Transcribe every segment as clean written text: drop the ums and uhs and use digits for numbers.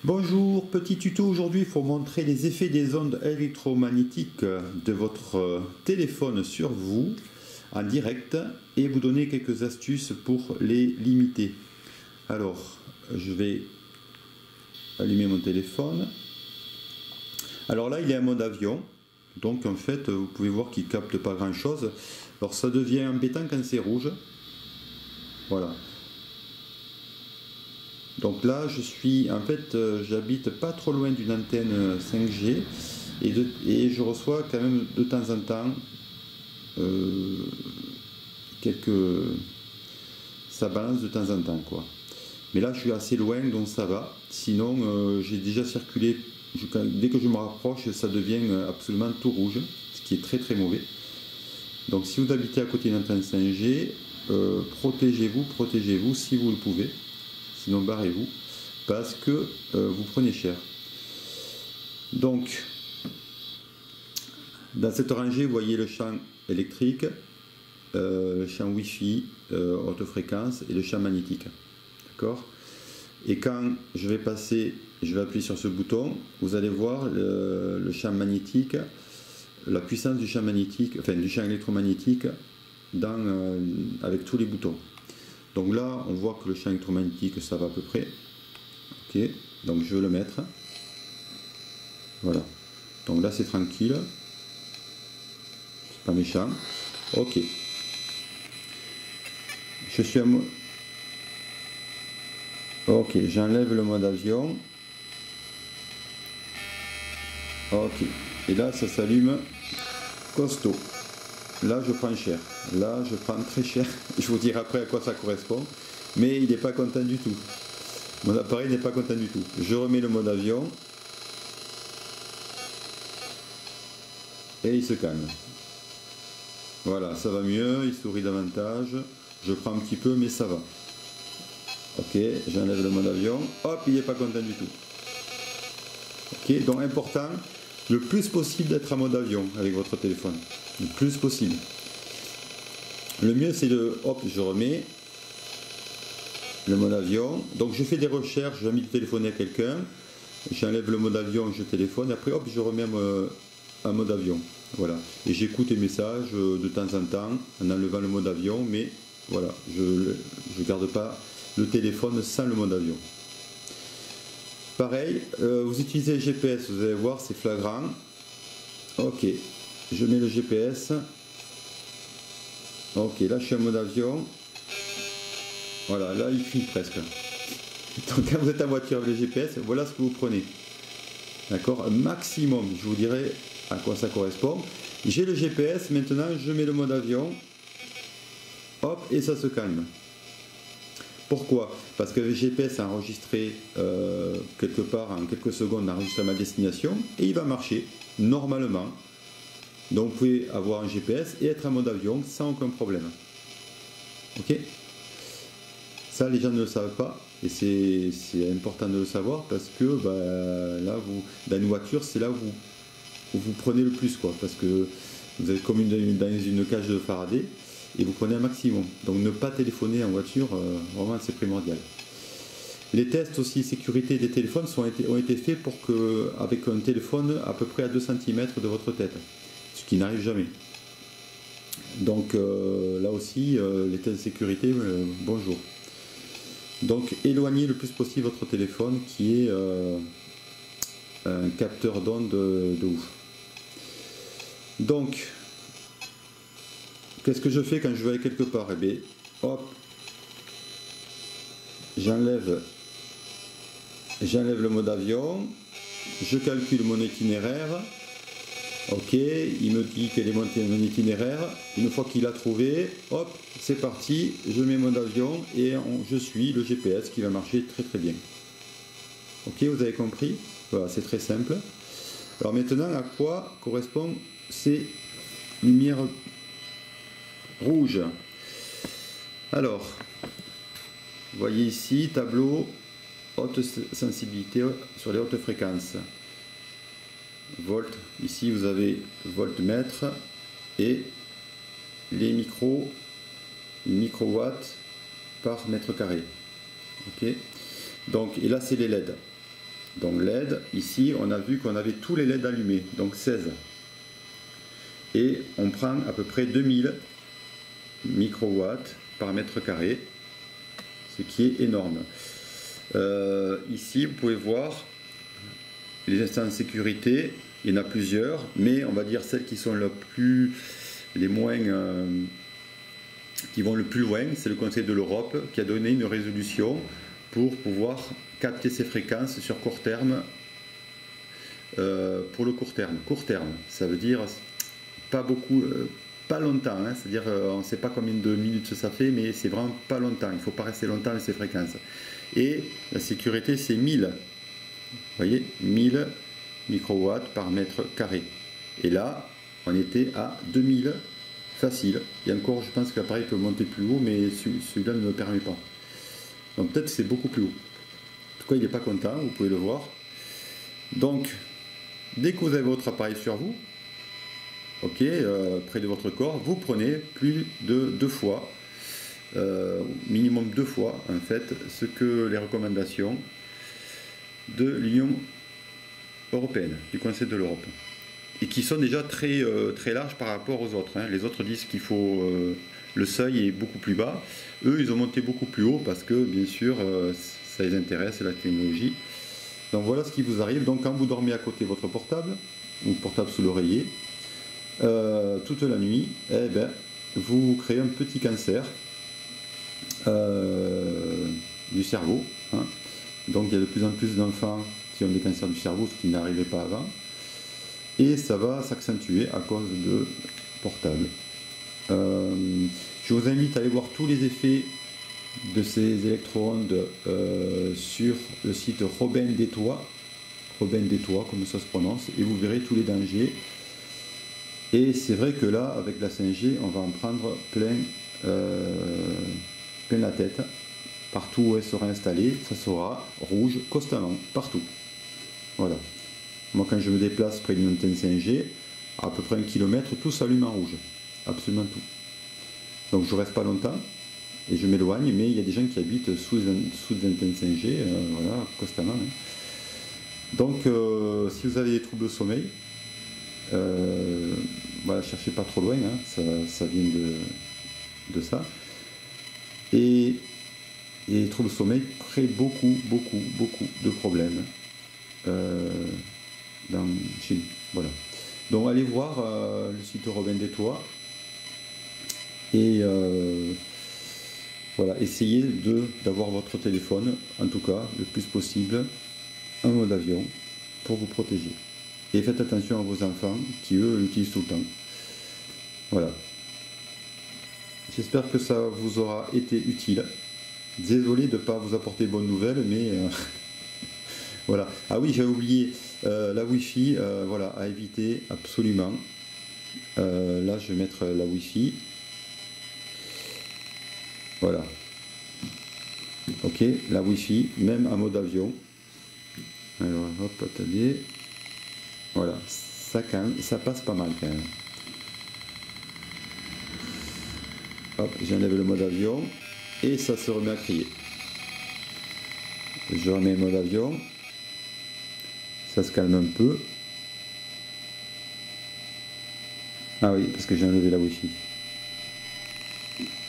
Bonjour, petit tuto aujourd'hui pour montrer les effets des ondes électromagnétiques de votre téléphone sur vous en direct et vous donner quelques astuces pour les limiter. Alors, je vais allumer mon téléphone. Alors là, il est en mode avion, donc en fait, vous pouvez voir qu'il ne capte pas grand chose. Alors ça devient embêtant quand c'est rouge. Voilà. Donc là, j'habite pas trop loin d'une antenne 5G et je reçois quand même de temps en temps ça balance de temps en temps quoi. Mais là, je suis assez loin, donc ça va. Sinon, j'ai déjà circulé. Dès que je me rapproche, ça devient absolument tout rouge, ce qui est très très mauvais. Donc, si vous habitez à côté d'une antenne 5G, protégez-vous si vous le pouvez. Sinon barrez-vous parce que vous prenez cher. Donc dans cette rangée vous voyez le champ électrique, le champ Wi-Fi haute fréquence et le champ magnétique, d'accord. Et quand je vais appuyer sur ce bouton, vous allez voir le champ magnétique, la puissance du champ magnétique, enfin du champ électromagnétique avec tous les boutons. Donc là, on voit que le champ électromagnétique, ça va à peu près. Ok, donc je vais le mettre. Voilà. Donc là, c'est tranquille. C'est pas méchant. Ok. Je suis à mode. Ok, j'enlève le mode avion. Ok. Et là, ça s'allume costaud. Là, je prends cher. Là, je prends très cher. Je vous dirai après à quoi ça correspond. Mais il n'est pas content du tout. Mon appareil n'est pas content du tout. Je remets le mode avion. Et il se calme. Voilà, ça va mieux. Il sourit davantage. Je prends un petit peu, mais ça va. Ok, j'enlève le mode avion. Hop, il n'est pas content du tout. Ok, donc important, le plus possible d'être en mode avion avec votre téléphone. Le plus possible. Le mieux c'est hop, je remets le mode avion. Donc je fais des recherches, j'ai envie de téléphoner à quelqu'un, j'enlève le mode avion, je téléphone, et après hop, je remets un mode avion. Voilà. Et j'écoute les messages de temps en temps en enlevant le mode avion, mais voilà, je ne garde pas le téléphone sans le mode avion. Pareil, vous utilisez le GPS, vous allez voir, c'est flagrant. Ok, je mets le GPS. Ok, là je suis en mode avion. Voilà, là il file presque. Donc quand vous êtes en voiture avec le GPS, voilà ce que vous prenez. D'accord, maximum, je vous dirai à quoi ça correspond. J'ai le GPS, maintenant je mets le mode avion. Hop, et ça se calme. Pourquoi? Parce que le GPS a enregistré quelque part en quelques secondes, enregistré ma destination et il va marcher normalement. Donc vous pouvez avoir un GPS et être en mode avion sans aucun problème. Ok? Ça les gens ne le savent pas et c'est important de le savoir parce que là dans une voiture c'est là où vous prenez le plus quoi, parce que vous êtes comme dans une cage de Faraday et vous prenez un maximum. Donc ne pas téléphoner en voiture, vraiment c'est primordial. Les tests aussi sécurité des téléphones ont été faits pour que avec un téléphone à peu près à 2 cm de votre tête, ce qui n'arrive jamais. Donc là aussi, les tests de sécurité, bonjour. Donc éloignez le plus possible votre téléphone qui est un capteur d'onde de ouf. Donc, qu'est-ce que je fais quand je vais aller quelque part? Eh bien, hop, j'enlève le mode avion, je calcule mon itinéraire. Ok, il me dit quel est mon itinéraire. Une fois qu'il a trouvé, hop, c'est parti, je mets mon avion et je suis le GPS qui va marcher très très bien. Ok, vous avez compris? Voilà, c'est très simple. Alors maintenant, à quoi correspondent ces lumières rouges? Alors, vous voyez ici, tableau, haute sensibilité sur les hautes fréquences. Volt, ici vous avez voltmètre et les microwatts par mètre carré. Ok, donc et là c'est les LED. Donc LED, ici on a vu qu'on avait tous les LED allumés, donc 16. Et on prend à peu près 2000 microwatts par mètre carré, ce qui est énorme. Ici vous pouvez voir les instances de sécurité, il y en a plusieurs, mais on va dire celles qui sont les moins qui vont le plus loin, c'est le Conseil de l'Europe qui a donné une résolution pour pouvoir capter ces fréquences sur court terme. Pour le court terme, ça veut dire pas beaucoup, pas longtemps, hein, c'est-à-dire on ne sait pas combien de minutes ça fait, mais c'est vraiment pas longtemps, il ne faut pas rester longtemps avec ces fréquences. Et la sécurité c'est 1000, vous voyez, 1000 microwatts par mètre carré. Et là, on était à 2000 facile. Et encore, je pense que l'appareil peut monter plus haut, mais celui-là ne me permet pas. Donc peut-être que c'est beaucoup plus haut. En tout cas, il n'est pas content, vous pouvez le voir. Donc, dès que vous avez votre appareil sur vous, ok, près de votre corps, vous prenez plus de 2 fois, minimum 2 fois, en fait, ce que les recommandations de l'Union européenne, du Conseil de l'Europe, et qui sont déjà très, très larges par rapport aux autres. Hein. Les autres disent qu'il faut le seuil est beaucoup plus bas. Eux, ils ont monté beaucoup plus haut parce que, bien sûr, ça les intéresse, la technologie. Donc voilà ce qui vous arrive. Donc quand vous dormez à côté de votre portable, ou portable sous l'oreiller, toute la nuit, eh ben, vous créez un petit cancer du cerveau. Hein. Donc il y a de plus en plus d'enfants qui ont des cancers du cerveau, ce qui n'arrivait pas avant. Et ça va s'accentuer à cause de portables. Je vous invite à aller voir tous les effets de ces électro-ondes sur le site Robin des Toits, comme ça se prononce, et vous verrez tous les dangers. Et c'est vrai que là, avec la 5G, on va en prendre plein la tête. Partout où elle sera installée, ça sera rouge constamment, partout. Voilà. Moi, quand je me déplace près d'une antenne 5G, à peu près 1 km, tout s'allume en rouge. Absolument tout. Donc je reste pas longtemps et je m'éloigne, mais il y a des gens qui habitent sous des antennes 5G, voilà, constamment. Hein. Donc, si vous avez des troubles de sommeil, voilà, cherchez pas trop loin, hein, ça vient de ça. Et les troubles de sommeil créent beaucoup de problèmes. Chez nous. Voilà. Donc allez voir le site Robin des Toits et voilà, essayez d'avoir votre téléphone, en tout cas le plus possible, en mode avion pour vous protéger. Et faites attention à vos enfants qui eux l'utilisent tout le temps. Voilà. J'espère que ça vous aura été utile. Désolé de ne pas vous apporter bonne nouvelle, mais voilà. Ah oui, j'avais oublié la Wi-Fi, voilà, à éviter absolument. Là, je vais mettre la Wi-Fi. Voilà. Ok, la Wi-Fi, même en mode avion. Alors, hop, attendez. Voilà, ça passe pas mal quand même. Hop, j'enlève le mode avion et ça se remet à crier. Je remets le mode avion. Ça se calme un peu. Ah oui, parce que j'ai enlevé la Wi-Fi.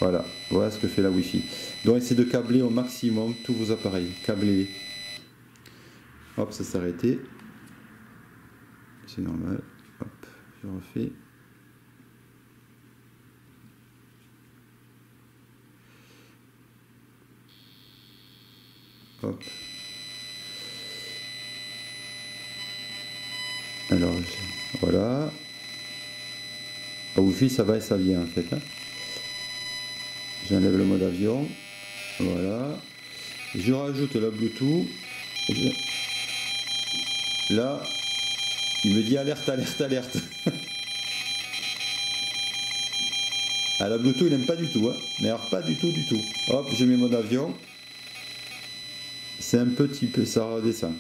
Voilà, voilà ce que fait la Wi-Fi. Donc essayez de câbler au maximum tous vos appareils. Câblez-les. Hop, ça s'est arrêté. C'est normal. Hop, je refais. Hop. Alors, voilà. La Wi-Fi, ça va et ça vient en fait. Hein. J'enlève le mode avion. Voilà. Je rajoute la Bluetooth. Là, il me dit alerte, alerte, alerte. Ah, la Bluetooth, il n'aime pas du tout. Hein. Mais alors, pas du tout, du tout. Hop, je mets mode avion. C'est un petit peu, ça redescend.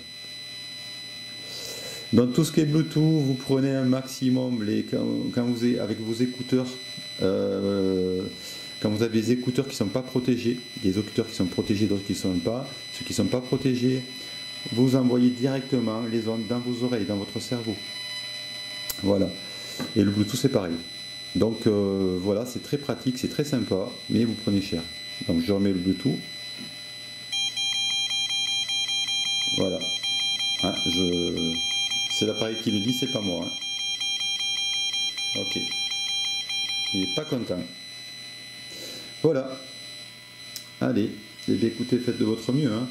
Dans tout ce qui est Bluetooth, vous prenez un maximum quand vous êtes avec vos écouteurs. Quand vous avez des écouteurs qui ne sont pas protégés, des écouteurs qui sont protégés, d'autres qui ne sont pas. Ceux qui ne sont pas protégés, vous envoyez directement les ondes dans vos oreilles, dans votre cerveau. Voilà. Et le Bluetooth c'est pareil. Donc voilà, c'est très pratique, c'est très sympa, mais vous prenez cher. Donc je remets le Bluetooth. Voilà. Hein, c'est l'appareil qui le dit, c'est pas moi. Hein. Ok. Il n'est pas content. Voilà. Allez. Eh bien, écoutez, faites de votre mieux. Hein.